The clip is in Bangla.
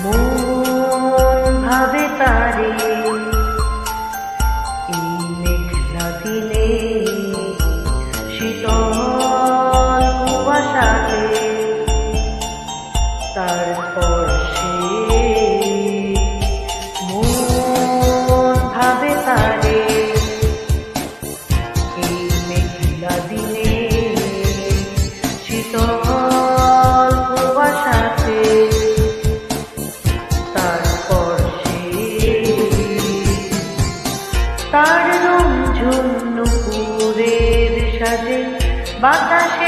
মন ভাবে তারে এই মেঘলা দিনে শীতল কুয়াশাতে তার স্পর্শে মন ভাবে তারে এই মেঘলা দিনে শীতল কুয়াশাতে তার স্পর্শে তার রঞ্জন নুপুরের সাজে বাতাসে